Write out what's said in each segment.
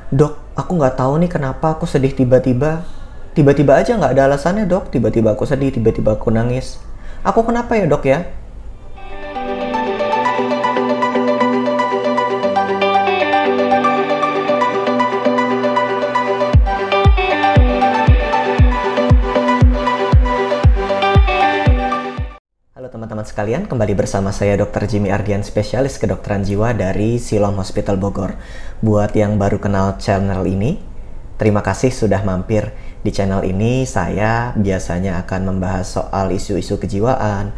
Dok, aku nggak tahu nih kenapa aku sedih tiba-tiba. Tiba-tiba aja nggak ada alasannya dok. Tiba-tiba aku sedih, tiba-tiba aku nangis. Aku kenapa ya dok ya? Halo teman-teman sekalian, kembali bersama saya Dr. Jimmy Ardian, spesialis kedokteran jiwa dari Siloam Hospital Bogor. Buat yang baru kenal channel ini, terima kasih sudah mampir. Di channel ini saya biasanya akan membahas soal isu-isu kejiwaan,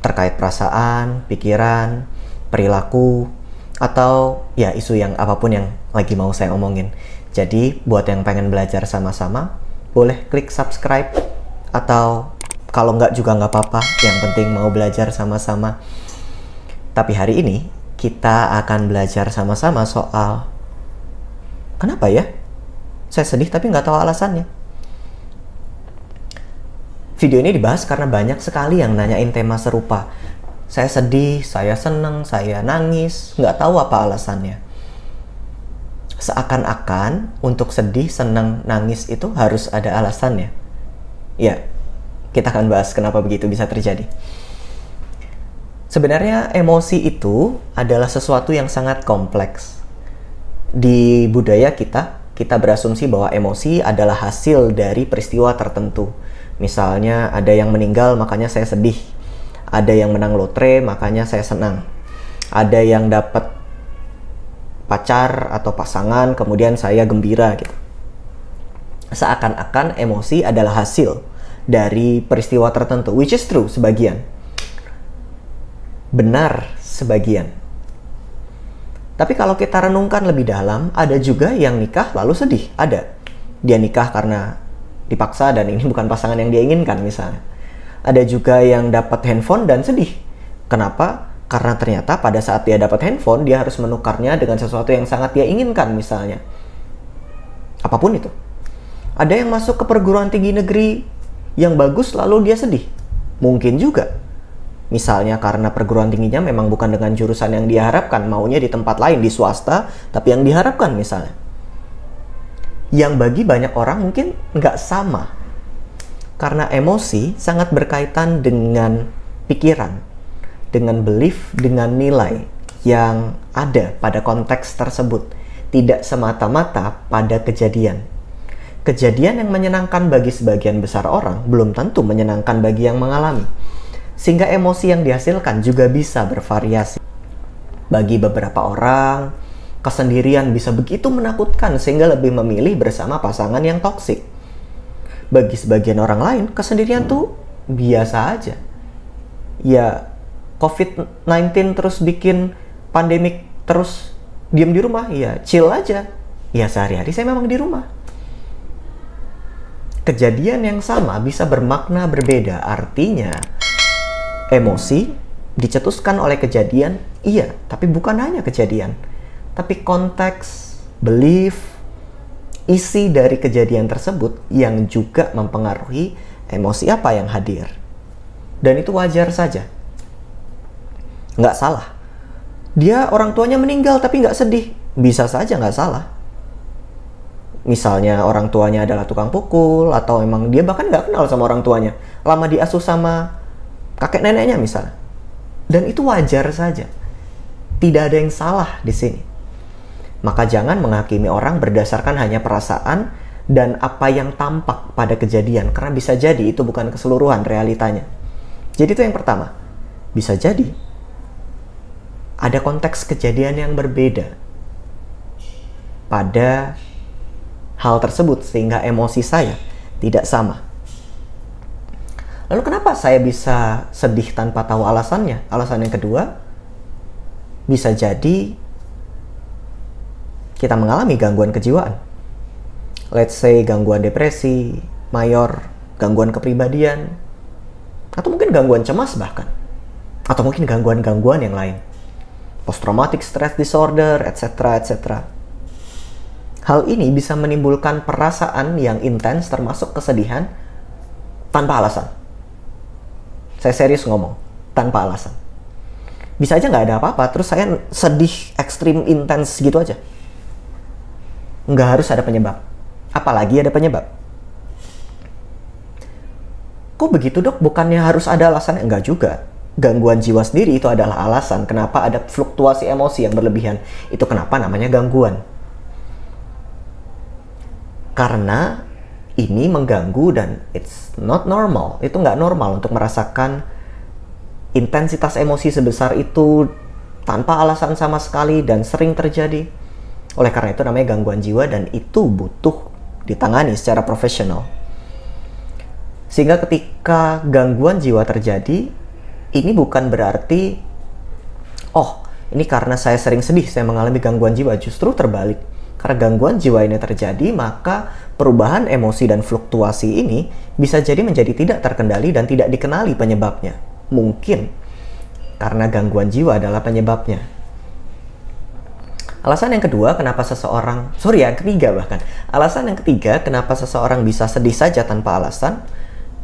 terkait perasaan, pikiran, perilaku, atau ya isu yang apapun yang lagi mau saya omongin. Jadi buat yang pengen belajar sama-sama, boleh klik subscribe, atau kalau nggak juga nggak apa-apa, yang penting mau belajar sama-sama. Tapi hari ini kita akan belajar sama-sama soal kenapa ya saya sedih tapi nggak tahu alasannya. Video ini dibahas karena banyak sekali yang nanyain tema serupa. Saya sedih, saya seneng, saya nangis, nggak tahu apa alasannya. Seakan-akan untuk sedih, seneng, nangis itu harus ada alasannya. Ya, kita akan bahas kenapa begitu bisa terjadi. Sebenarnya emosi itu adalah sesuatu yang sangat kompleks. Di budaya kita berasumsi bahwa emosi adalah hasil dari peristiwa tertentu. Misalnya ada yang meninggal makanya saya sedih. Ada yang menang lotre makanya saya senang. Ada yang dapat pacar atau pasangan kemudian saya gembira gitu. Seakan-akan emosi adalah hasil dari peristiwa tertentu, which is true sebagian, benar sebagian. Tapi kalau kita renungkan lebih dalam, ada juga yang nikah lalu sedih. Ada, dia nikah karena dipaksa dan ini bukan pasangan yang dia inginkan misalnya. Ada juga yang dapat handphone dan sedih. Kenapa? Karena ternyata pada saat dia dapat handphone, dia harus menukarnya dengan sesuatu yang sangat dia inginkan misalnya. Apapun itu. Ada yang masuk ke perguruan tinggi negeri yang bagus lalu dia sedih. Mungkin juga. Misalnya karena perguruan tingginya memang bukan dengan jurusan yang dia harapkan, maunya di tempat lain, di swasta, tapi yang diharapkan misalnya. Yang bagi banyak orang mungkin nggak sama. Karena emosi sangat berkaitan dengan pikiran, dengan belief, dengan nilai yang ada pada konteks tersebut. Tidak semata-mata pada kejadian. Kejadian yang menyenangkan bagi sebagian besar orang belum tentu menyenangkan bagi yang mengalami. Sehingga emosi yang dihasilkan juga bisa bervariasi. Bagi beberapa orang, kesendirian bisa begitu menakutkan sehingga lebih memilih bersama pasangan yang toksik. Bagi sebagian orang lain, kesendirian tuh biasa aja. Ya, COVID-19 terus bikin pandemik terus diam di rumah, ya chill aja. Ya sehari-hari saya memang di rumah. Kejadian yang sama bisa bermakna berbeda. Artinya, emosi dicetuskan oleh kejadian, iya, tapi bukan hanya kejadian. Tapi konteks, belief, isi dari kejadian tersebut yang juga mempengaruhi emosi apa yang hadir. Dan itu wajar saja. Nggak salah. Dia orang tuanya meninggal tapi nggak sedih. Bisa saja nggak salah. Misalnya orang tuanya adalah tukang pukul, atau emang dia bahkan nggak kenal sama orang tuanya, lama diasuh sama kakek neneknya misalnya. Dan itu wajar saja. Tidak ada yang salah di sini. Maka jangan menghakimi orang berdasarkan hanya perasaan dan apa yang tampak pada kejadian, karena bisa jadi itu bukan keseluruhan realitanya. Jadi itu yang pertama. Bisa jadi ada konteks kejadian yang berbeda pada hal tersebut sehingga emosi saya tidak sama. Lalu kenapa saya bisa sedih tanpa tahu alasannya? Alasan yang kedua, bisa jadi kita mengalami gangguan kejiwaan. Let's say gangguan depresi, mayor, gangguan kepribadian, atau mungkin gangguan cemas bahkan. Atau mungkin gangguan-gangguan yang lain. Post-traumatic stress disorder, etc. etc. Hal ini bisa menimbulkan perasaan yang intens termasuk kesedihan tanpa alasan. Saya serius ngomong, tanpa alasan. Bisa aja nggak ada apa-apa, terus saya sedih ekstrim intens gitu aja. Nggak harus ada penyebab. Apalagi ada penyebab. Kok begitu dok? Bukannya harus ada alasannya? Enggak juga. Gangguan jiwa sendiri itu adalah alasan kenapa ada fluktuasi emosi yang berlebihan. Itu kenapa namanya gangguan. Karena ini mengganggu dan it's not normal. Itu nggak normal untuk merasakan intensitas emosi sebesar itu tanpa alasan sama sekali dan sering terjadi. Oleh karena itu namanya gangguan jiwa dan itu butuh ditangani secara profesional. Sehingga ketika gangguan jiwa terjadi, ini bukan berarti, oh ini karena saya sering sedih, saya mengalami gangguan jiwa. Justru terbalik. Karena gangguan jiwa ini terjadi, maka perubahan emosi dan fluktuasi ini bisa jadi menjadi tidak terkendali dan tidak dikenali penyebabnya. Mungkin karena gangguan jiwa adalah penyebabnya. Alasan yang kedua, kenapa seseorang, alasan yang ketiga, kenapa seseorang bisa sedih saja tanpa alasan,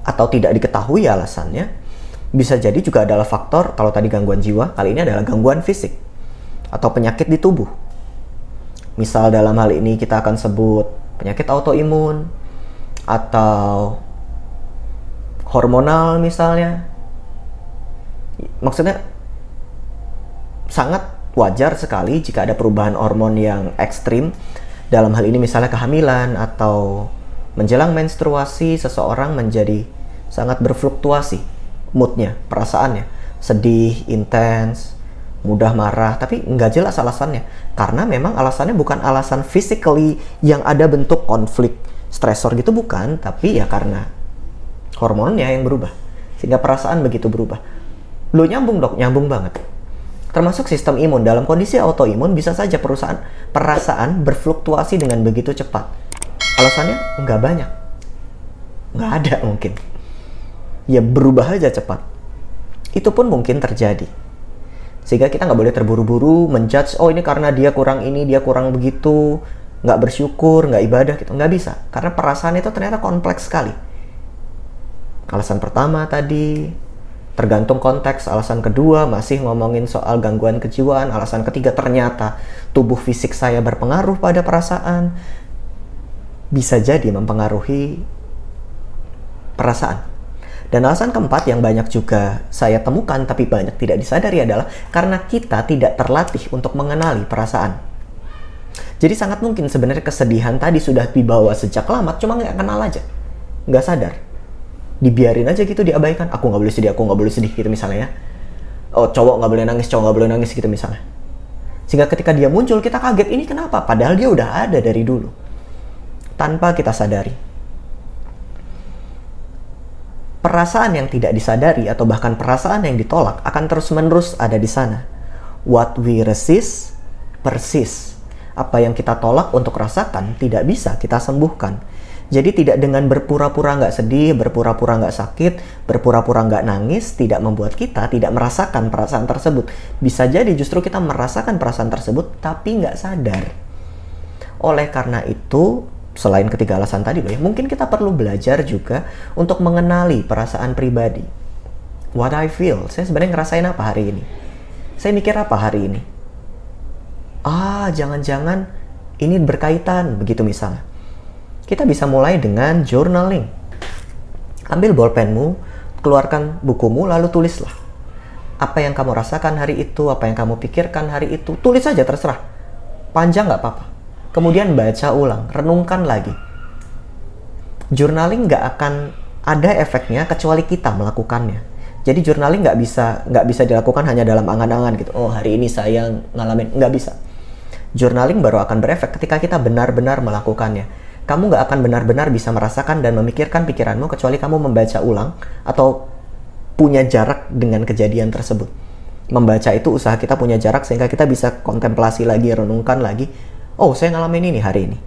atau tidak diketahui alasannya, bisa jadi juga adalah faktor, kalau tadi gangguan jiwa, kali ini adalah gangguan fisik, atau penyakit di tubuh. Misal dalam hal ini kita akan sebut penyakit autoimun, atau hormonal misalnya. Maksudnya, sangat wajar sekali jika ada perubahan hormon yang ekstrim. Dalam hal ini misalnya kehamilan atau menjelang menstruasi, seseorang menjadi sangat berfluktuasi moodnya, perasaannya. Sedih, intens, mudah marah, tapi nggak jelas alasannya. Karena memang alasannya bukan alasan physically yang ada bentuk konflik, stresor gitu, bukan. Tapi ya karena hormonnya yang berubah. Sehingga perasaan begitu berubah. Lo nyambung dok, nyambung banget. Termasuk sistem imun. Dalam kondisi autoimun bisa saja perasaan berfluktuasi dengan begitu cepat. Alasannya nggak banyak. Nggak ada mungkin. Ya berubah aja cepat. Itu pun mungkin terjadi. Sehingga kita nggak boleh terburu-buru menjudge, oh ini karena dia kurang ini, dia kurang begitu, nggak bersyukur, nggak ibadah gitu. Nggak bisa. Karena perasaan itu ternyata kompleks sekali. Alasan pertama tadi, tergantung konteks. Alasan kedua masih ngomongin soal gangguan kejiwaan. Alasan ketiga ternyata tubuh fisik saya berpengaruh pada perasaan. Bisa jadi mempengaruhi perasaan. Dan alasan keempat yang banyak juga saya temukan tapi banyak tidak disadari adalah karena kita tidak terlatih untuk mengenali perasaan. Jadi sangat mungkin sebenarnya kesedihan tadi sudah dibawa sejak lama, cuma nggak kenal aja. Nggak sadar. Dibiarin aja gitu, diabaikan. Aku nggak boleh sedih gitu misalnya ya. Oh cowok nggak boleh nangis gitu misalnya. Sehingga ketika dia muncul kita kaget, ini kenapa? Padahal dia udah ada dari dulu. Tanpa kita sadari. Perasaan yang tidak disadari atau bahkan perasaan yang ditolak akan terus-menerus ada di sana. What we resist, persist. Apa yang kita tolak untuk rasakan tidak bisa kita sembuhkan. Jadi tidak dengan berpura-pura nggak sedih, berpura-pura nggak sakit, berpura-pura nggak nangis, tidak membuat kita tidak merasakan perasaan tersebut. Bisa jadi justru kita merasakan perasaan tersebut tapi nggak sadar. Oleh karena itu, selain ketiga alasan tadi loh ya, mungkin kita perlu belajar juga untuk mengenali perasaan pribadi. What I feel, saya sebenarnya ngerasain apa hari ini? Saya mikir apa hari ini? Jangan-jangan ini berkaitan, begitu misalnya. Kita bisa mulai dengan journaling. Ambil bolpenmu, keluarkan bukumu, lalu tulislah. Apa yang kamu rasakan hari itu, apa yang kamu pikirkan hari itu, tulis saja terserah. Panjang nggak apa-apa. Kemudian baca ulang, renungkan lagi. Journaling nggak akan ada efeknya kecuali kita melakukannya. Jadi journaling nggak bisa dilakukan hanya dalam angan-angan gitu. Oh hari ini saya ngalamin, nggak bisa. Journaling baru akan berefek ketika kita benar-benar melakukannya. Kamu nggak akan benar-benar bisa merasakan dan memikirkan pikiranmu kecuali kamu membaca ulang atau punya jarak dengan kejadian tersebut. Membaca itu usaha kita punya jarak sehingga kita bisa kontemplasi lagi, renungkan lagi. Oh, saya ngalamin ini hari ini.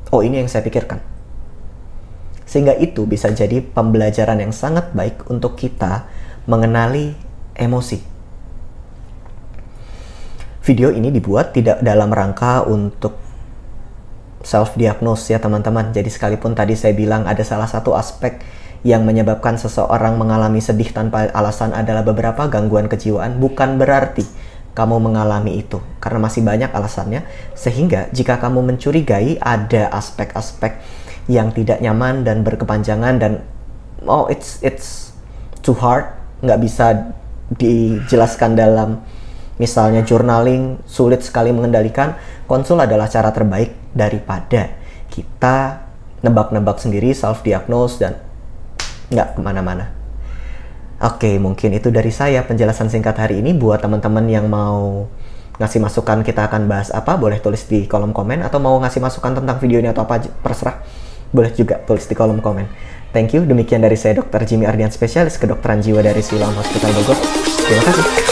Oh, ini yang saya pikirkan. Sehingga itu bisa jadi pembelajaran yang sangat baik untuk kita mengenali emosi. Video ini dibuat tidak dalam rangka untuk self-diagnose ya teman-teman. Jadi sekalipun tadi saya bilang ada salah satu aspek yang menyebabkan seseorang mengalami sedih tanpa alasan adalah beberapa gangguan kejiwaan, bukan berarti kamu mengalami itu, karena masih banyak alasannya. Sehingga jika kamu mencurigai ada aspek-aspek yang tidak nyaman dan berkepanjangan dan it's too hard, nggak bisa dijelaskan dalam misalnya journaling, sulit sekali mengendalikan, konsul adalah cara terbaik daripada kita nebak-nebak sendiri, self-diagnose, dan nggak kemana-mana. Oke, mungkin itu dari saya penjelasan singkat hari ini. Buat teman-teman yang mau ngasih masukan kita akan bahas apa, boleh tulis di kolom komen, atau mau ngasih masukan tentang video ini atau apa, terserah, boleh juga tulis di kolom komen. Thank you, demikian dari saya Dr. Jimmy Ardian, spesialis kedokteran jiwa dari Siloam Hospital Bogor. Terima kasih.